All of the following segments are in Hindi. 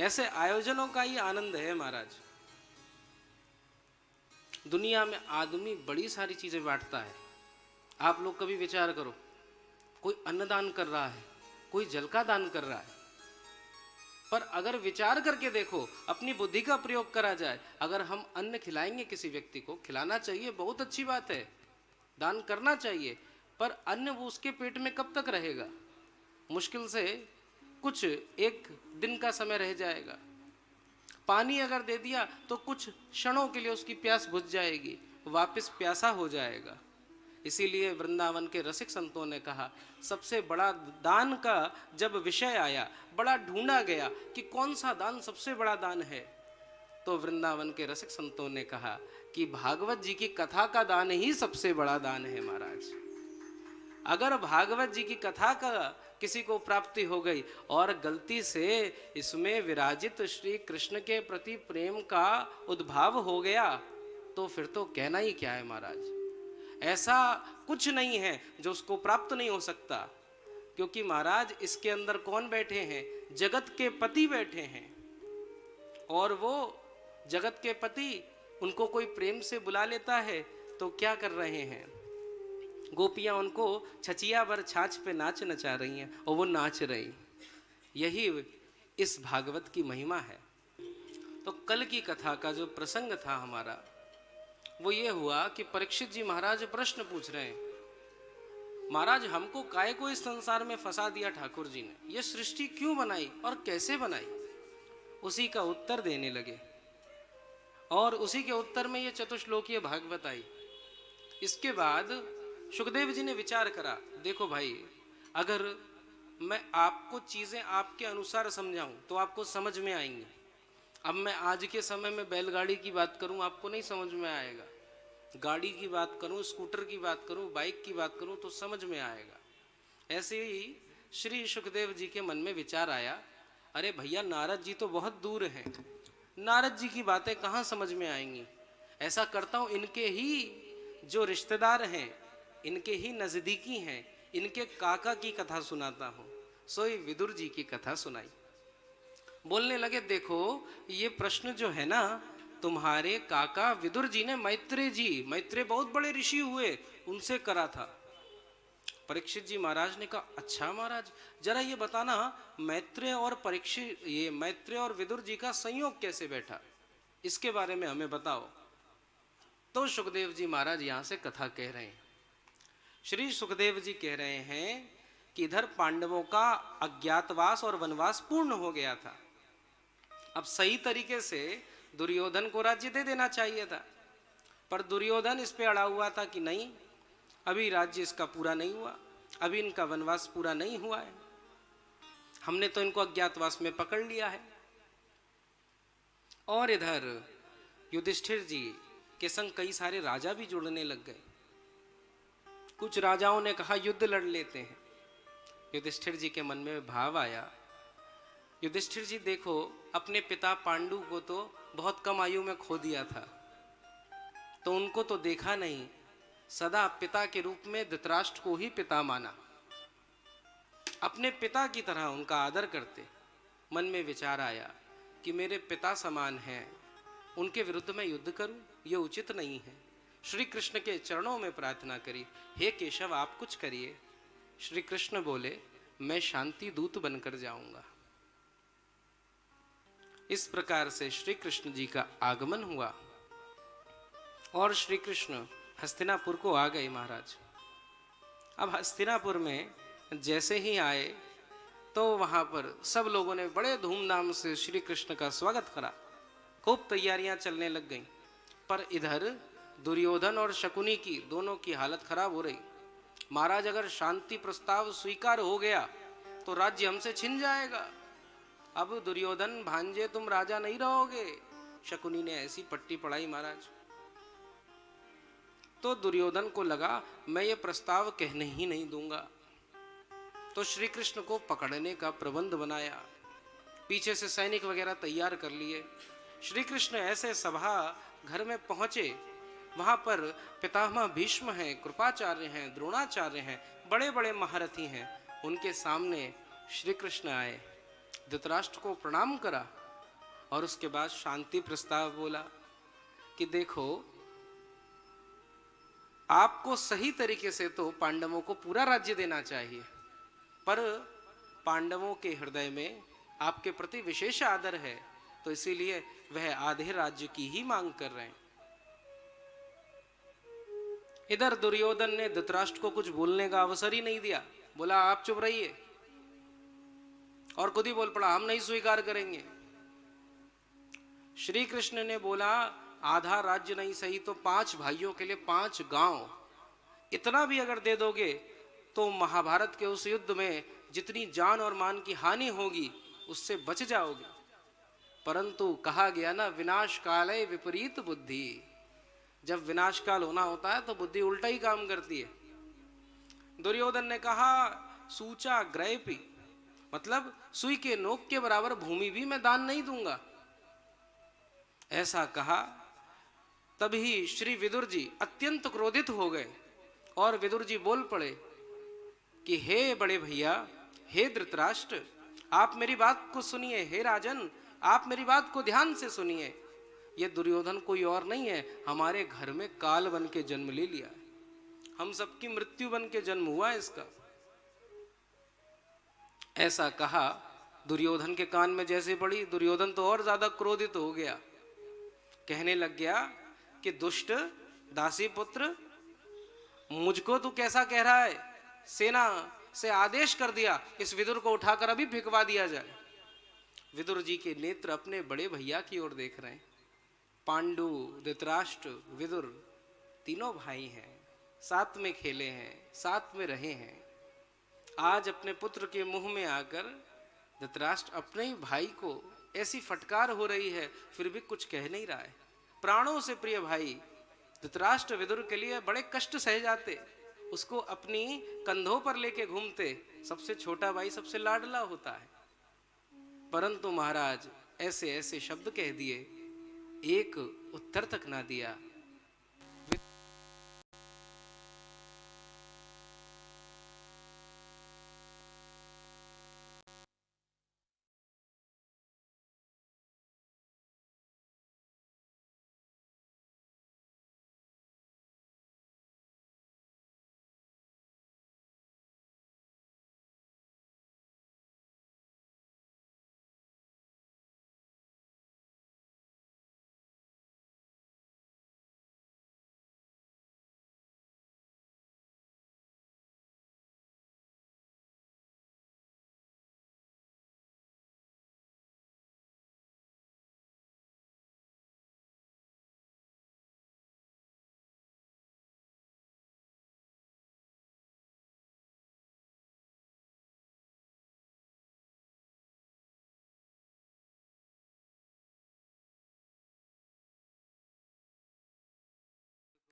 ऐसे आयोजनों का ही आनंद है महाराज। दुनिया में आदमी बड़ी सारी चीजें बांटता है। आप लोग कभी विचार करो, कोई अन्नदान कर रहा है, कोई जल का दान कर रहा है, पर अगर विचार करके देखो, अपनी बुद्धि का प्रयोग करा जाए, अगर हम अन्न खिलाएंगे किसी व्यक्ति को, खिलाना चाहिए, बहुत अच्छी बात है, दान करना चाहिए, पर अन्न वो उसके पेट में कब तक रहेगा? मुश्किल से कुछ एक दिन का समय रह जाएगा। पानी अगर दे दिया तो कुछ क्षणों के लिए उसकी प्यास बुझ जाएगी, वापस प्यासा हो जाएगा। इसीलिए वृंदावन के रसिक संतों ने कहा, सबसे बड़ा दान का जब विषय आया, बड़ा ढूंढा गया कि कौन सा दान सबसे बड़ा दान है, तो वृंदावन के रसिक संतों ने कहा कि भागवत जी की कथा का दान ही सबसे बड़ा दान है महाराज। अगर भागवत जी की कथा का किसी को प्राप्ति हो गई और गलती से इसमें विराजित श्री कृष्ण के प्रति प्रेम का उद्भाव हो गया, तो फिर तो कहना ही क्या है महाराज। ऐसा कुछ नहीं है जो उसको प्राप्त नहीं हो सकता, क्योंकि महाराज इसके अंदर कौन बैठे हैं? जगत के पति बैठे हैं, और वो जगत के पति, उनको कोई प्रेम से बुला लेता है तो क्या कर रहे हैं? गोपियां उनको छचिया भर छाछ पे नाच नचा रही हैं और वो नाच रही। यही इस भागवत की महिमा है। तो कल की कथा का जो प्रसंग था हमारा, वो ये हुआ कि परीक्षित जी महाराज प्रश्न पूछ रहे हैं, महाराज हमको काहे को इस संसार में फंसा दिया ठाकुर जी ने, ये सृष्टि क्यों बनाई और कैसे बनाई? उसी का उत्तर देने लगे, और उसी के उत्तर में ये चतुश्लोकीय भागवत आई। इसके बाद सुखदेव जी ने विचार करा, देखो भाई, अगर मैं आपको चीजें आपके अनुसार समझाऊं तो आपको समझ में आएंगी। अब मैं आज के समय में बैलगाड़ी की बात करूं, आपको नहीं समझ में आएगा। गाड़ी की बात करूं, स्कूटर की बात करूं, बाइक की बात करूं तो समझ में आएगा। ऐसे ही श्री सुखदेव जी के मन में विचार आया, अरे भैया नारद जी तो बहुत दूर हैं, नारद जी की बातें कहाँ समझ में आएंगी। ऐसा करता हूँ, इनके ही जो रिश्तेदार हैं, इनके ही नजदीकी हैं, इनके काका की कथा सुनाता हूँ। सोई विदुर जी की कथा सुनाई। बोलने लगे, देखो ये प्रश्न जो है ना, तुम्हारे काका विदुर जी ने मैत्रेय बहुत बड़े ऋषि हुए, उनसे करा था। परीक्षित जी महाराज ने कहा, अच्छा महाराज, जरा ये बताना, मैत्रेय और विदुर जी का संयोग कैसे बैठा, इसके बारे में हमें बताओ। तो सुखदेव जी महाराज यहां से कथा कह रहे हैं। श्री सुखदेव जी कह रहे हैं कि इधर पांडवों का अज्ञातवास और वनवास पूर्ण हो गया था। अब सही तरीके से दुर्योधन को राज्य दे देना चाहिए था, पर दुर्योधन इस पे अड़ा हुआ था कि नहीं, अभी राज्य इसका पूरा नहीं हुआ, अभी इनका वनवास पूरा नहीं हुआ है, हमने तो इनको अज्ञातवास में पकड़ लिया है। और इधर युधिष्ठिर जी के संग कई सारे राजा भी जुड़ने लग गए। कुछ राजाओं ने कहा युद्ध लड़ लेते हैं। युधिष्ठिर जी के मन में भाव आया, युधिष्ठिर जी देखो, अपने पिता पांडु को तो बहुत कम आयु में खो दिया था, तो उनको तो देखा नहीं, सदा पिता के रूप में धृतराष्ट्र को ही पिता माना, अपने पिता की तरह उनका आदर करते। मन में विचार आया कि मेरे पिता समान हैं, उनके विरुद्ध मैं युद्ध करूं, यह उचित नहीं है। श्री कृष्ण के चरणों में प्रार्थना करी, हे केशव आप कुछ करिए। श्री कृष्ण बोले, मैं शांति दूत बनकर जाऊंगा। इस प्रकार से श्री कृष्ण जी का आगमन हुआ और श्री कृष्ण हस्तिनापुर को आ गए महाराज। अब हस्तिनापुर में जैसे ही आए तो वहां पर सब लोगों ने बड़े धूमधाम से श्री कृष्ण का स्वागत करा, खूब तैयारियां चलने लग गईं। पर इधर दुर्योधन और शकुनी की दोनों की हालत खराब हो रही। महाराज अगर शांति प्रस्ताव स्वीकार हो गया तो राज्य हमसे छिन जाएगा। अब दुर्योधन भांजे तुम राजा नहीं रहोगे। शकुनी ने ऐसी पट्टी पढ़ाई महाराज, तो दुर्योधन को लगा मैं ये प्रस्ताव कहने ही नहीं दूंगा। तो श्री कृष्ण को पकड़ने का प्रबंध बनाया, पीछे से सैनिक वगैरह तैयार कर लिए। श्री कृष्ण ऐसे सभा घर में पहुंचे, वहां पर पितामह भीष्म हैं, कृपाचार्य हैं, द्रोणाचार्य हैं, बड़े बड़े महारथी हैं। उनके सामने श्री कृष्ण आए, धृतराष्ट्र को प्रणाम करा और उसके बाद शांति प्रस्ताव बोला कि देखो, आपको सही तरीके से तो पांडवों को पूरा राज्य देना चाहिए, पर पांडवों के हृदय में आपके प्रति विशेष आदर है, तो इसीलिए वह आधे राज्य की ही मांग कर रहे हैं। इधर दुर्योधन ने धृतराष्ट्र को कुछ बोलने का अवसर ही नहीं दिया, बोला आप चुप रहिए, और खुद ही बोल पड़ा हम नहीं स्वीकार करेंगे। श्री कृष्ण ने बोला आधा राज्य नहीं सही तो 5 भाइयों के लिए 5 गांव, इतना भी अगर दे दोगे तो महाभारत के उस युद्ध में जितनी जान और मान की हानि होगी उससे बच जाओगे। परंतु कहा गया ना, विनाश काले विपरीत बुद्धि, जब विनाश काल होना होता है तो बुद्धि उल्टा ही काम करती है। दुर्योधन ने कहा सूचा ग्रैपी, मतलब सुई के नोक के बराबर भूमि भी मैं दान नहीं दूंगा। ऐसा कहा तभी श्री विदुर जी अत्यंत क्रोधित हो गए और विदुर जी बोल पड़े कि हे बड़े भैया, हे धृतराष्ट्र, आप मेरी बात को सुनिए, हे राजन आप मेरी बात को ध्यान से सुनिए। ये दुर्योधन कोई और नहीं है, हमारे घर में काल बन के जन्म ले लिया है, हम सबकी मृत्यु बन के जन्म हुआ है इसका। ऐसा कहा, दुर्योधन के कान में जैसे पड़ी, दुर्योधन तो और ज्यादा क्रोधित हो गया, कहने लग गया कि दुष्ट दासी पुत्र, मुझको तू कैसा कह रहा है, सेना से आदेश कर दिया इस विदुर को उठाकर अभी फेंकवा दिया जाए। विदुर जी के नेत्र अपने बड़े भैया की ओर देख रहे हैं। पांडु, धृतराष्ट्र, विदुर तीनों भाई हैं, साथ में खेले हैं, साथ में रहे हैं। आज अपने पुत्र के मुंह में आकर धृतराष्ट्र अपने ही भाई को ऐसी फटकार हो रही है, फिर भी कुछ कह नहीं रहा है। प्राणों से प्रिय भाई धृतराष्ट्र विदुर के लिए बड़े कष्ट सह जाते, उसको अपनी कंधों पर लेके घूमते, सबसे छोटा भाई सबसे लाडला होता है। परंतु महाराज ऐसे ऐसे शब्द कह दिए, एक उत्तर तक ना दिया।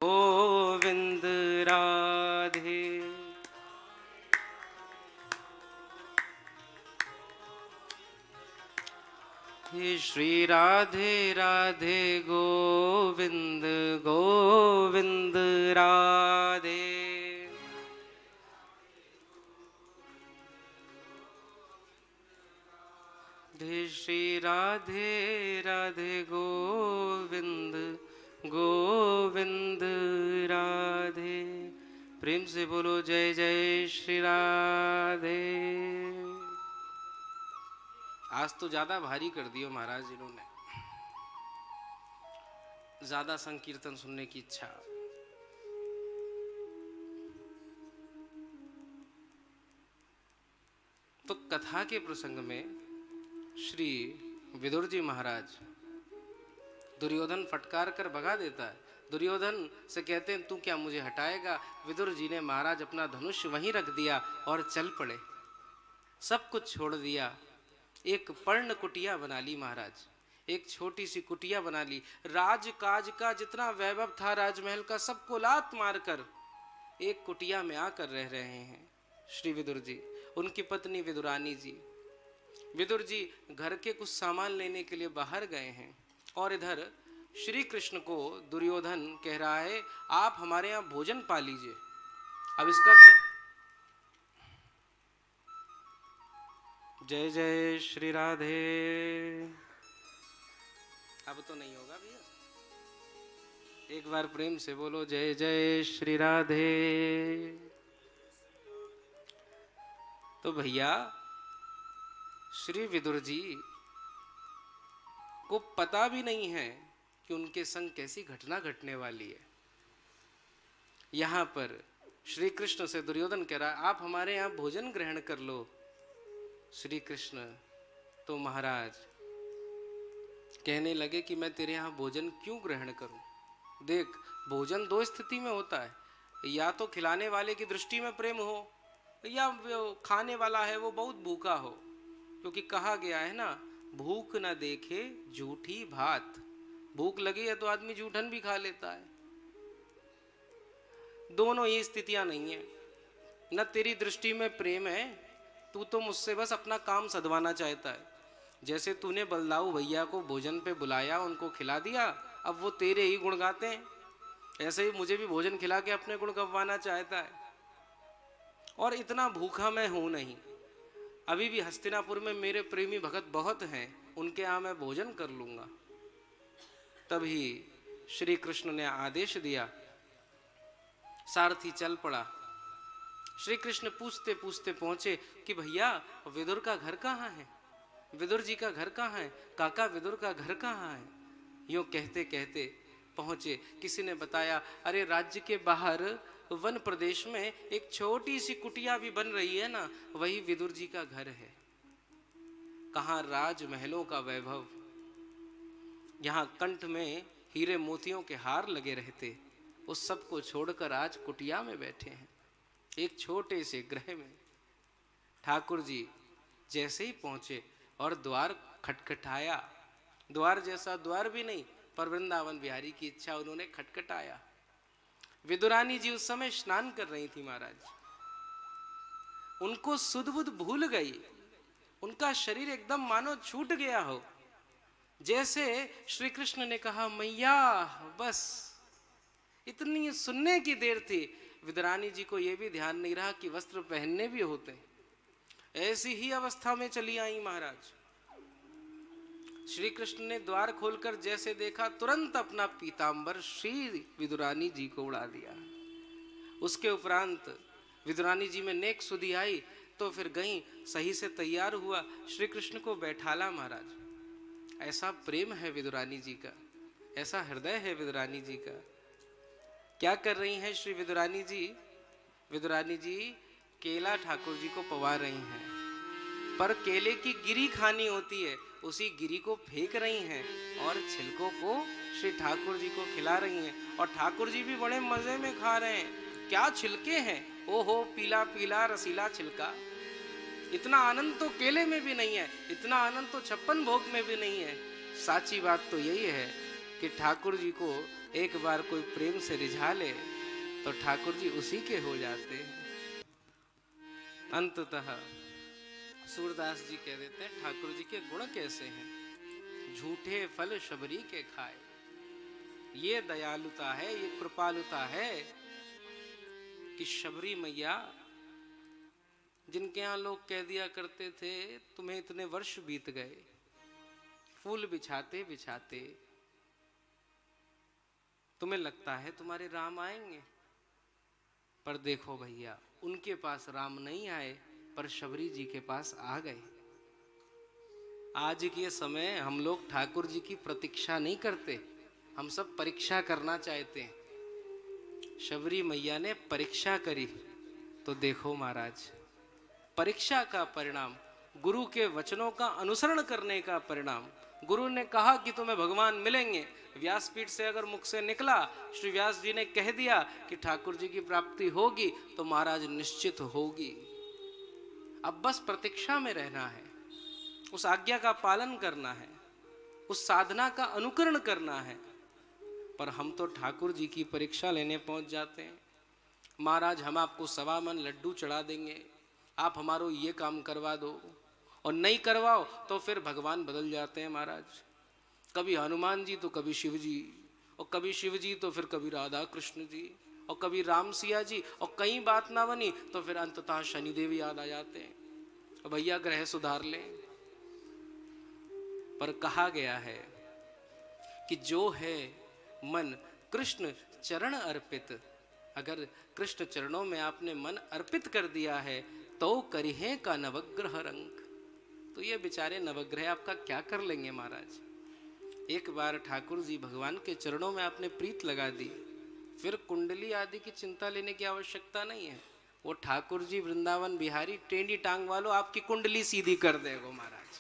गोविंद राधे, हे श्री राधे राधे गोविंद गोविंद राधे। हे श्री राधे राधे गोविंद गोविंद राधे। प्रेम से बोलो जय जय श्री राधे। आज तो ज्यादा भारी कर दियो महाराज इन्होंने, ज्यादा संकीर्तन सुनने की इच्छा। तो कथा के प्रसंग में श्री विदुर जी महाराज दुर्योधन फटकार कर भगा देता है। दुर्योधन से कहते हैं तू क्या मुझे हटाएगा। विदुर जी ने महाराज अपना धनुष वहीं रख दिया और चल पड़े, सब कुछ छोड़ दिया। एक पर्ण कुटिया बना ली महाराज, एक छोटी सी कुटिया बना ली। राजकाज का जितना वैभव था राजमहल का, सबको लात मारकर एक कुटिया में आकर रह रहे हैं श्री विदुर जी, उनकी पत्नी विदुरानी जी। विदुर जी घर के कुछ सामान लेने के लिए बाहर गए हैं और इधर श्री कृष्ण को दुर्योधन कह रहा है आप हमारे यहाँ भोजन पा लीजिए। अब इसका जय जय श्री राधे। अब तो नहीं होगा भैया। एक बार प्रेम से बोलो जय जय श्री राधे। तो भैया श्री विदुर जी को पता भी नहीं है कि उनके संग कैसी घटना घटने वाली है। यहां पर श्री कृष्ण से दुर्योधन कह रहा है आप हमारे यहां भोजन ग्रहण कर लो। श्री कृष्ण तो महाराज कहने लगे कि मैं तेरे यहां भोजन क्यों ग्रहण करूं। देख, भोजन दो स्थिति में होता है, या तो खिलाने वाले की दृष्टि में प्रेम हो, या खाने वाला है वो बहुत भूखा हो। क्योंकि कहा गया है ना, भूख न देखे झूठी भात। भूख लगी है तो आदमी जूठन भी खा लेता है। दोनों ही स्थितियां नहीं है। न तेरी दृष्टि में प्रेम है, तू तो मुझसे बस अपना काम सधवाना चाहता है। जैसे तूने बलदाऊ भैया को भोजन पे बुलाया, उनको खिला दिया, अब वो तेरे ही गुण गाते हैं, ऐसे ही मुझे भी भोजन खिला के अपने गुण गवाना चाहता है। और इतना भूखा मैं हूं नहीं। अभी भी हस्तिनापुर में मेरे प्रेमी भगत बहुत हैं, उनके यहाँ मैं भोजन कर लूंगा। तभी श्री कृष्ण ने आदेश दिया, सारथी चल पड़ा। श्री कृष्ण पूछते पूछते पहुंचे कि भैया विदुर का घर कहाँ है, विदुर जी का घर कहाँ है, काका विदुर का घर कहाँ है। यूं कहते कहते पहुंचे। किसी ने बताया, अरे राज्य के बाहर वन प्रदेश में एक छोटी सी कुटिया भी बन रही है ना, वही विदुर जी का घर है। कहाँ राजमहलों का वैभव, यहाँ कंठ में हीरे मोतियों के हार लगे रहते, उस सब को छोड़कर आज कुटिया में बैठे हैं, एक छोटे से गृह में। ठाकुर जी जैसे ही पहुंचे और द्वार खटखटाया, द्वार जैसा द्वार भी नहीं, पर वृंदावन बिहारी की इच्छा, उन्होंने खटखटाया। विदुरानी जी उस समय स्नान कर रही थी महाराज। उनको सुध बुध भूल गई, उनका शरीर एकदम मानो छूट गया हो। जैसे श्री कृष्ण ने कहा मैया बस, इतनी सुनने की देर थी, विदुरानी जी को यह भी ध्यान नहीं रहा कि वस्त्र पहनने भी होते। ऐसी ही अवस्था में चली आई महाराज। श्री कृष्ण ने द्वार खोलकर जैसे देखा, तुरंत अपना पीतांबर श्री विदुरानी जी को उड़ा दिया। उसके उपरांत विदुरानी जी में नेक सुधि आई, तो फिर गई, सही से तैयार हुआ, श्री कृष्ण को बैठाला महाराज। ऐसा प्रेम है विदुरानी जी का, ऐसा हृदय है विदुरानी जी का। क्या कर रही हैं श्री विदुरानी जी? विदुरानी जी केला ठाकुर जी को पवा रही हैं, पर केले की गिरी खानी होती है, उसी गिरी को फेंक रही हैं और छिलकों को श्री ठाकुर जी को खिला रही हैं। और ठाकुर जी भी बड़े मजे में खा रहे हैं। क्या छिलके हैं, ओहो पीला पीला रसीला छिलका। इतना आनंद तो केले में भी नहीं है, इतना आनंद तो 56 भोग में भी नहीं है। साची बात तो यही है कि ठाकुर जी को एक बार कोई प्रेम से रिझा ले तो ठाकुर जी उसी के हो जाते हैं। अंततः सूरदास जी कह देते हैं, ठाकुर जी के गुण कैसे हैं, झूठे फल शबरी के खाए। ये दयालुता है, ये कृपालुता है कि शबरी मैया, जिनके यहाँ लोग कह दिया करते थे तुम्हें इतने वर्ष बीत गए, फूल बिछाते बिछाते तुम्हें लगता है तुम्हारे राम आएंगे, पर देखो भैया उनके पास राम नहीं आए, पर शबरी जी के पास आ गए। आज के समय हम लोग ठाकुर जी की प्रतीक्षा नहीं करते, हम सब परीक्षा करना चाहते हैं। शबरी मैया ने परीक्षा करी, तो देखो महाराज, परीक्षा का परिणाम, गुरु के वचनों का अनुसरण करने का परिणाम। गुरु ने कहा कि तुम्हें भगवान मिलेंगे, व्यासपीठ से अगर मुख से निकला, श्री व्यास जी ने कह दिया कि ठाकुर जी की प्राप्ति होगी, तो महाराज निश्चित होगी। अब बस प्रतीक्षा में रहना है, उस आज्ञा का पालन करना है, उस साधना का अनुकरण करना है। पर हम तो ठाकुर जी की परीक्षा लेने पहुंच जाते हैं। महाराज हम आपको 1.25 मन लड्डू चढ़ा देंगे, आप हमारो ये काम करवा दो, और नहीं करवाओ तो फिर भगवान बदल जाते हैं महाराज। कभी हनुमान जी तो कभी शिव जी, और कभी शिव जी तो फिर कभी राधा कृष्ण जी, और कभी राम सिया जी, और कहीं बात ना बनी तो फिर अंततः शनिदेव याद आ जाते हैं, भैया ग्रह सुधार लें। पर कहा गया है कि जो है मन कृष्ण चरण अर्पित, अगर कृष्ण चरणों में आपने मन अर्पित कर दिया है तो करिहे का नवग्रह रंग। तो ये बेचारे नवग्रह आपका क्या कर लेंगे महाराज। एक बार ठाकुर जी भगवान के चरणों में आपने प्रीत लगा दी, फिर कुंडली आदि की चिंता लेने की आवश्यकता नहीं है। वो ठाकुर जी वृंदावन बिहारी टेढ़ी टांग वालों आपकी कुंडली सीधी कर देगा महाराज।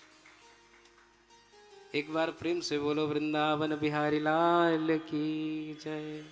एक बार प्रेम से बोलो वृंदावन बिहारी लाल की जय।